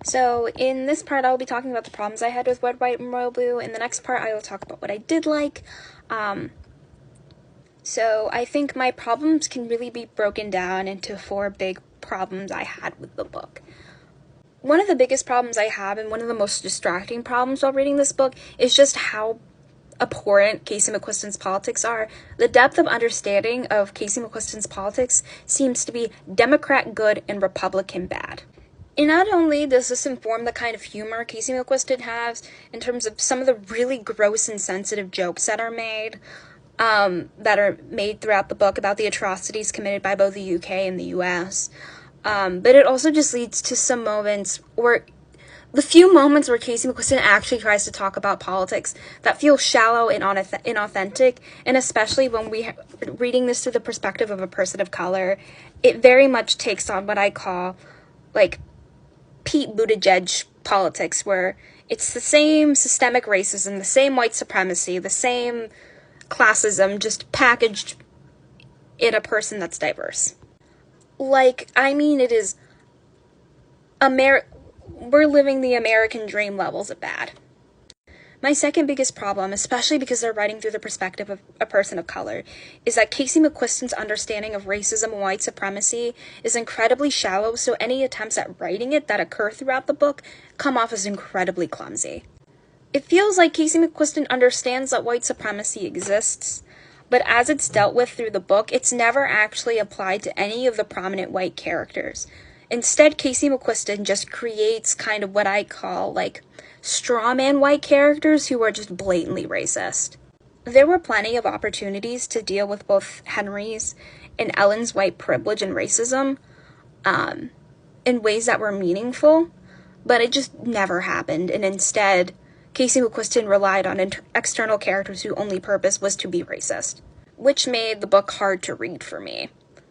So in this part, I'll be talking about the problems I had with Red, White, and Royal Blue. In the next part, I will talk about what I did like. So I think my problems can really be broken down into 4 big problems I had with the book. One of the biggest problems I have, and one of the most distracting problems while reading this book, is just how abhorrent Casey McQuiston's politics are. The depth of understanding of Casey McQuiston's politics seems to be Democrat good and Republican bad. And not only does this inform the kind of humor Casey McQuiston has in terms of some of the really gross and sensitive jokes that are made throughout the book about the atrocities committed by both the UK and the US, but it also just leads to some moments where the few moments where Casey McQuiston actually tries to talk about politics that feel shallow and inauthentic, and especially when we're reading this through the perspective of a person of color, it very much takes on what I call, like, Pete Buttigieg politics, where it's the same systemic racism, the same white supremacy, the same classism, just packaged in a person that's diverse. It is we're living the American dream levels of bad. My second biggest problem, especially because they're writing through the perspective of a person of color, is that Casey McQuiston's understanding of racism and white supremacy is incredibly shallow, so any attempts at writing it that occur throughout the book come off as incredibly clumsy. It feels like Casey McQuiston understands that white supremacy exists, but as it's dealt with through the book, it's never actually applied to any of the prominent white characters. Instead, Casey McQuiston just creates kind of what I call, straw man white characters who are just blatantly racist. There were plenty of opportunities to deal with both Henry's and Ellen's white privilege and racism in ways that were meaningful, but it just never happened, and instead, Casey McQuiston relied on external characters whose only purpose was to be racist, which made the book hard to read for me.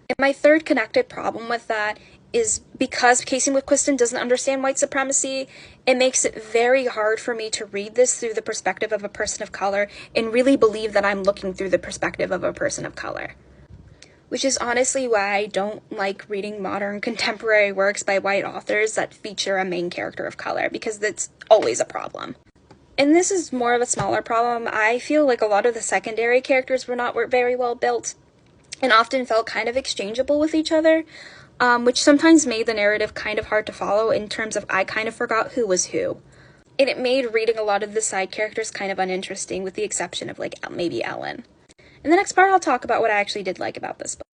And my third connected problem with that is because Casey McQuiston doesn't understand white supremacy, it makes it very hard for me to read this through the perspective of a person of color and really believe that I'm looking through the perspective of a person of color. Which is honestly why I don't like reading modern contemporary works by white authors that feature a main character of color, because that's always a problem. And this is more of a smaller problem. I feel like a lot of the secondary characters were very well built and often felt kind of exchangeable with each other, which sometimes made the narrative kind of hard to follow in terms of I kind of forgot who was who. And it made reading a lot of the side characters kind of uninteresting, with the exception of, maybe Ellen. In the next part, I'll talk about what I actually did like about this book.